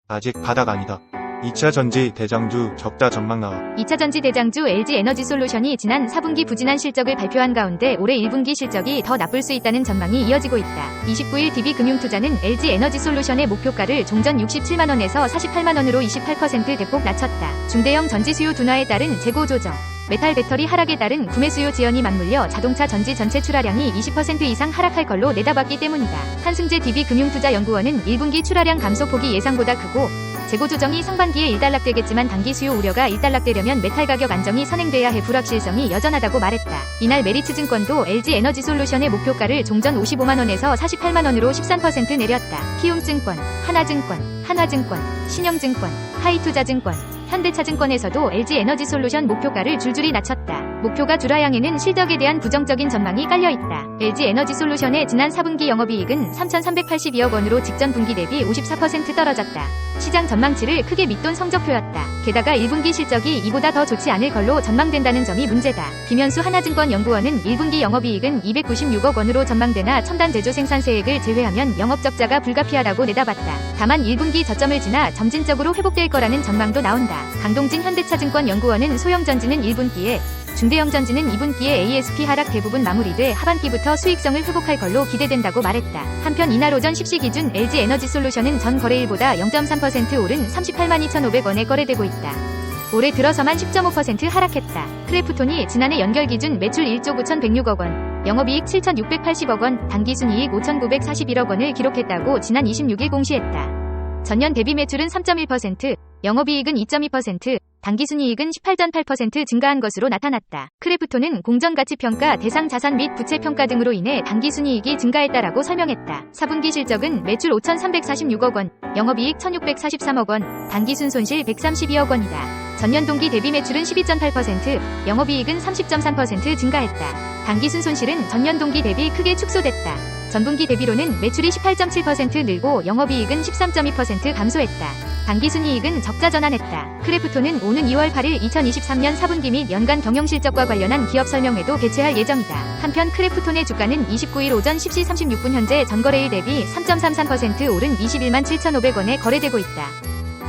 아직 바닥 아니다. 2차 전지 대장주 적자 전망 나와. 2차 전지 대장주 LG에너지솔루션이 지난 4분기 부진한 실적을 발표한 가운데 올해 1분기 실적이 더 나쁠 수 있다는 전망이 이어지고 있다. 29일 DB금융투자는 LG에너지솔루션의 목표가를 종전 67만원에서 48만원으로 28% 대폭 낮췄다. 중대형 전지 수요 둔화에 따른 재고 조정, 메탈 배터리 하락에 따른 구매 수요 지연이 맞물려 자동차 전지 전체 출하량이 20% 이상 하락할 걸로 내다봤기 때문이다. 한승재 DB금융투자연구원은 1분기 출하량 감소폭이 예상보다 크고 재고 조정이 상반기에 일단락되겠지만 단기 수요 우려가 일단락되려면 메탈 가격 안정이 선행돼야 해 불확실성이 여전하다고 말했다. 이날 메리츠증권도 LG에너지솔루션의 목표가를 종전 55만원에서 48만원으로 13% 내렸다. 키움증권, 하나증권, 한화증권, 신영증권, 하이투자증권, 현대차증권에서도 LG에너지솔루션 목표가를 줄줄이 낮췄다. 목표가 줄하향에는 실적에 대한 부정적인 전망이 깔려있다. LG에너지솔루션의 지난 4분기 영업이익은 3,382억 원으로 직전 분기 대비 54% 떨어졌다. 시장 전망치를 크게 밑돈 성적표였다. 게다가 1분기 실적이 이보다 더 좋지 않을 걸로 전망된다는 점이 문제다. 김현수 하나증권 연구원은 1분기 영업이익은 296억 원으로 전망되나 첨단 제조 생산세액을 제외하면 영업적자가 불가피하다고 내다봤다. 다만 1분기 저점을 지나 점진적으로 회복될 거라는 전망도 나온다. 강동진 현대차증권 연구원은 소형전지는 1분기에, 중대형전지는 2분기에 ASP 하락 대부분 마무리돼 하반기부터 수익성을 회복할 걸로 기대된다고 말했다. 한편 이날 오전 10시 기준 LG에너지솔루션은 전 거래일보다 0.3% 오른 38만 2,500원에 거래되고 있다. 올해 들어서만 10.5% 하락했다. 크래프톤이 지난해 연결 기준 매출 1조 9,106억 원, 영업이익 7,680억 원, 당기순이익 5,941억 원을 기록했다고 지난 26일 공시했다. 전년 대비 매출은 3.1%, 영업이익은 2.2%, 당기순이익은 18.8% 증가한 것으로 나타났다. 크래프톤은 공정가치평가, 대상자산 및 부채평가 등으로 인해 당기순이익이 증가했다라고 설명했다. 4분기 실적은 매출 5,346억 원, 영업이익 1,643억 원, 당기순 손실 132억 원이다. 전년 동기 대비 매출은 12.8%, 영업이익은 30.3% 증가했다. 당기순 손실은 전년 동기 대비 크게 축소됐다. 전분기 대비로는 매출이 18.7% 늘고 영업이익은 13.2% 감소했다. 당기순이익은 적자 전환했다. 크래프톤은 오는 2월 8일 2023년 4분기 및 연간 경영실적과 관련한 기업 설명회도 개최할 예정이다. 한편 크래프톤의 주가는 29일 오전 10시 36분 현재 전거래일 대비 3.33% 오른 21만 7,500원에 거래되고 있다.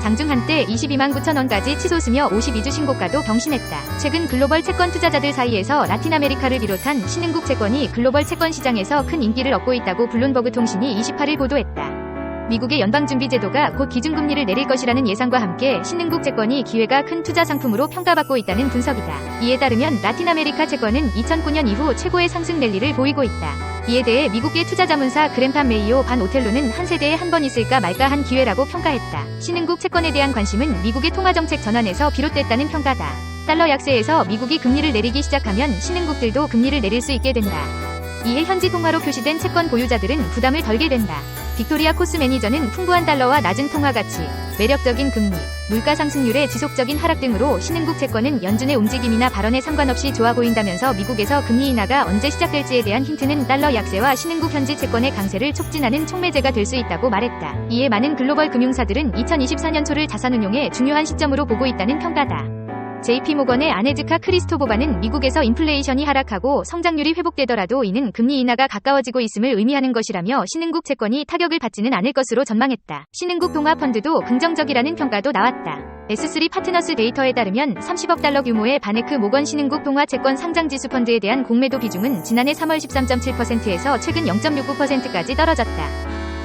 장중 한때 22만 9천원까지 치솟으며 52주 신고가도 경신했다. 최근 글로벌 채권 투자자들 사이에서 라틴 아메리카를 비롯한 신흥국 채권이 글로벌 채권 시장에서 큰 인기를 얻고 있다고 블룸버그 통신이 28일 보도했다. 미국의 연방준비제도가 곧 기준금리를 내릴 것이라는 예상과 함께 신흥국 채권이 기회가 큰 투자 상품으로 평가받고 있다는 분석이다. 이에 따르면 라틴 아메리카 채권은 2009년 이후 최고의 상승 랠리를 보이고 있다. 이에 대해 미국계 투자자문사 그램팜 메이오 반 오텔로는 한 세대에 한 번 있을까 말까 한 기회라고 평가했다. 신흥국 채권에 대한 관심은 미국의 통화정책 전환에서 비롯됐다는 평가다. 달러 약세에서 미국이 금리를 내리기 시작하면 신흥국들도 금리를 내릴 수 있게 된다. 이에 현지 통화로 표시된 채권 보유자들은 부담을 덜게 된다. 빅토리아 코스 매니저는 풍부한 달러와 낮은 통화 가치, 매력적인 금리, 물가 상승률의 지속적인 하락 등으로 신흥국 채권은 연준의 움직임이나 발언에 상관없이 좋아 보인다면서 미국에서 금리 인하가 언제 시작될지에 대한 힌트는 달러 약세와 신흥국 현지 채권의 강세를 촉진하는 촉매제가 될 수 있다고 말했다. 이에 많은 글로벌 금융사들은 2024년 초를 자산운용의 중요한 시점으로 보고 있다는 평가다. JP모건의 아네즈카 크리스토보바는 미국에서 인플레이션이 하락하고 성장률이 회복되더라도 이는 금리 인하가 가까워지고 있음을 의미하는 것이라며 신흥국 채권이 타격을 받지는 않을 것으로 전망했다. 신흥국 동화펀드도 긍정적이라는 평가도 나왔다. S3 파트너스 데이터에 따르면 30억 달러 규모의 바네크 모건 신흥국 동화채권 상장지수 펀드에 대한 공매도 비중은 지난해 3월 13.7%에서 최근 0.69%까지 떨어졌다.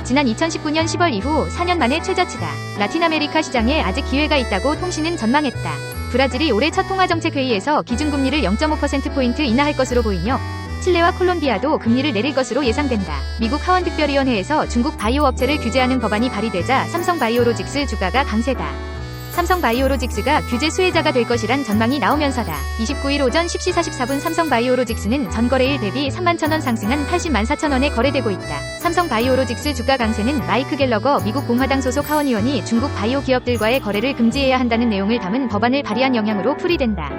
지난 2019년 10월 이후 4년 만에 최저치다. 라틴 아메리카 시장에 아직 기회가 있다고 통신은 전망했다. 브라질이 올해 첫 통화정책회의에서 기준금리를 0.5%포인트 인하할 것으로 보이며 칠레와 콜롬비아도 금리를 내릴 것으로 예상된다. 미국 하원특별위원회에서 중국 바이오 업체를 규제하는 법안이 발의되자 삼성바이오로직스 주가가 강세다. 삼성바이오로직스가 규제 수혜자가 될 것이란 전망이 나오면서다. 29일 오전 10시 44분 삼성바이오로직스는 전거래일 대비 31,000원 상승한 800만 4천원에 거래되고 있다. 삼성바이오로직스 주가 강세는 마이크 갤러거 미국 공화당 소속 하원의원이 중국 바이오 기업들과의 거래를 금지해야 한다는 내용을 담은 법안을 발의한 영향으로 풀이된다.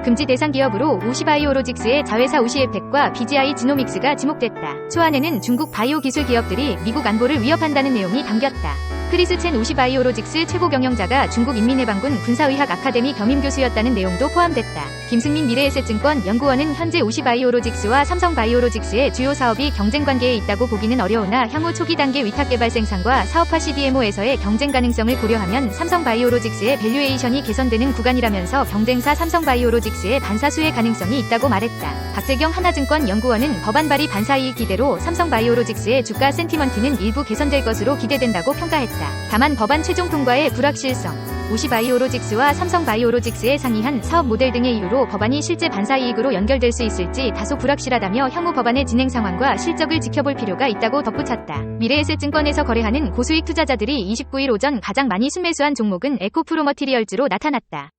금지 대상 기업으로 우시바이오로직스의 자회사 우시에펙과 BGI 지노믹스가 지목됐다. 초안에는 중국 바이오 기술 기업들이 미국 안보를 위협한다는 내용이 담겼다. 크리스 첸 우시바이오로직스 최고 경영자가 중국 인민해방군 군사의학 아카데미 겸임 교수였다는 내용도 포함됐다. 김승민 미래에셋증권 연구원은 현재 우시바이오로직스와 삼성바이오로직스의 주요 사업이 경쟁 관계에 있다고 보기는 어려우나 향후 초기 단계 위탁개발 생산과 사업화 CDMO에서의 경쟁 가능성을 고려하면 삼성바이오로직스의 밸류에이션이 개선되는 구간이라면서 경쟁사 삼성바이오로직스의 반사수혜 가능성이 있다고 말했다. 박재경 하나증권 연구원은 법안 발의 반사이익 기대로 삼성바이오로직스의 주가 센티먼트는 일부 개선될 것으로 기대된다고 평가했다. 다만 법안 최종 통과의 불확실성, 우시바이오로직스와 삼성바이오로직스의 상이한 사업 모델 등의 이유로 법안이 실제 반사이익으로 연결될 수 있을지 다소 불확실하다며 향후 법안의 진행 상황과 실적을 지켜볼 필요가 있다고 덧붙였다. 미래에셋증권에서 거래하는 고수익 투자자들이 29일 오전 가장 많이 순매수한 종목은 에코프로머티리얼즈로 나타났다.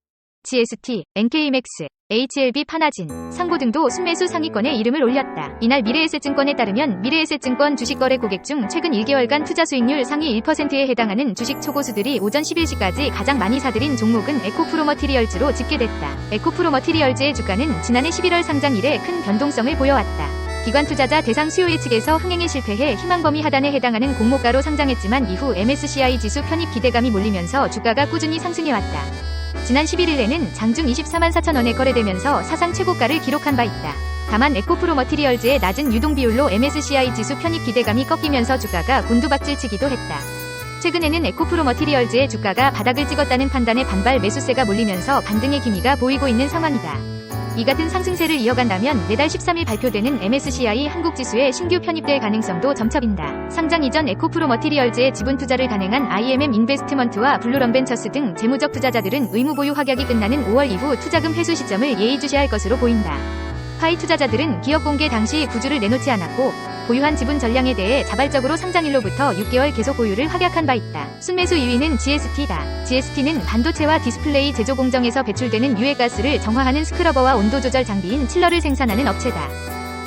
GST, NK맥스, HLB 파나진, 상보 등도 순매수 상위권에 이름을 올렸다. 이날 미래에셋증권에 따르면 미래에셋증권 주식거래 고객 중 최근 1개월간 투자 수익률 상위 1%에 해당하는 주식 초고수들이 오전 10일시까지 가장 많이 사들인 종목은 에코프로머티리얼즈로 집계됐다. 에코프로머티리얼즈의 주가는 지난해 11월 상장 이래 큰 변동성을 보여왔다. 기관 투자자 대상 수요 예측에서 흥행에 실패해 희망범위 하단에 해당하는 공모가로 상장했지만 이후 MSCI 지수 편입 기대감이 몰리면서 주가가 꾸준히 상승해왔다. 지난 11일에는 장중 24만 4천 원에 거래되면서 사상 최고가를 기록한 바 있다. 다만 에코프로머티리얼즈의 낮은 유동비율로 MSCI 지수 편입 기대감이 꺾이면서 주가가 곤두박질치기도 했다. 최근에는 에코프로머티리얼즈의 주가가 바닥을 찍었다는 판단에 반발 매수세가 몰리면서 반등의 기미가 보이고 있는 상황이다. 이 같은 상승세를 이어간다면 내달 13일 발표되는 MSCI 한국지수에 신규 편입될 가능성도 점쳐빈다. 상장 이전 에코프로머티리얼즈의 지분 투자를 단행한 IMM 인베스트먼트와 블루럼벤처스 등 재무적 투자자들은 의무 보유 확약이 끝나는 5월 이후 투자금 회수 시점을 예의주시할 것으로 보인다. 파이 투자자들은 기업 공개 당시 구주를 내놓지 않았고 보유한 지분 전량에 대해 자발적으로 상장일로부터 6개월 계속 보유를 확약한 바 있다. 순매수 2위는 GST다. GST는 반도체와 디스플레이 제조 공정에서 배출되는 유해가스를 정화하는 스크러버와 온도 조절 장비인 칠러를 생산하는 업체다.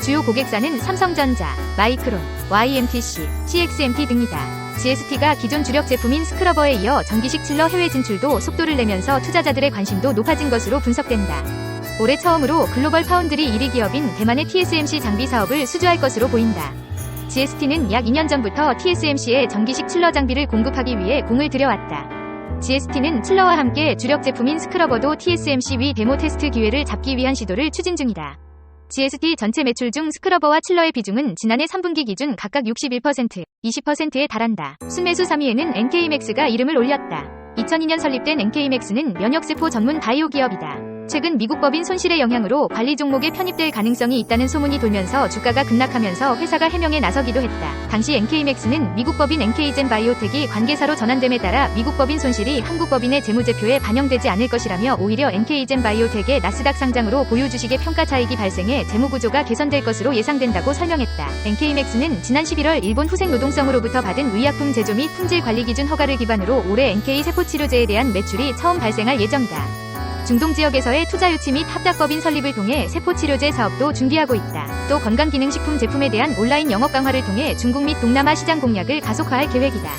주요 고객사는 삼성전자, 마이크론, YMTC, CXMT 등이다. GST가 기존 주력 제품인 스크러버에 이어 전기식 칠러 해외 진출도 속도를 내면서 투자자들의 관심도 높아진 것으로 분석된다. 올해 처음으로 글로벌 파운드리 1위 기업인 대만의 TSMC 장비 사업을 수주할 것으로 보인다. GST는 약 2년 전부터 TSMC에 전기식 칠러 장비를 공급하기 위해 공을 들여왔다. GST는 칠러와 함께 주력 제품인 스크러버도 TSMC 위 데모 테스트 기회를 잡기 위한 시도를 추진 중이다. GST 전체 매출 중 스크러버와 칠러의 비중은 지난해 3분기 기준 각각 61%, 20%에 달한다. 순매수 3위에는 NK맥스가 이름을 올렸다. 2002년 설립된 NK맥스는 면역세포 전문 바이오 기업이다. 최근 미국 법인 손실의 영향으로 관리 종목에 편입될 가능성이 있다는 소문이 돌면서 주가가 급락하면서 회사가 해명에 나서기도 했다. 당시 NK맥스는 미국 법인 NK젠 바이오텍이 관계사로 전환됨에 따라 미국 법인 손실이 한국 법인의 재무제표에 반영되지 않을 것이라며 오히려 NK젠 바이오텍의 나스닥 상장으로 보유 주식의 평가 차익이 발생해 재무구조가 개선될 것으로 예상된다고 설명했다. NK맥스는 지난 11월 일본 후생 노동성으로부터 받은 의약품 제조 및 품질 관리 기준 허가를 기반으로 올해 NK 세포치료제에 대한 매출이 처음 발생할 예정이다. 중동 지역에서의 투자 유치 및 합작법인 설립을 통해 세포치료제 사업도 준비하고 있다. 또 건강기능식품 제품에 대한 온라인 영업 강화를 통해 중국 및 동남아 시장 공략을 가속화할 계획이다.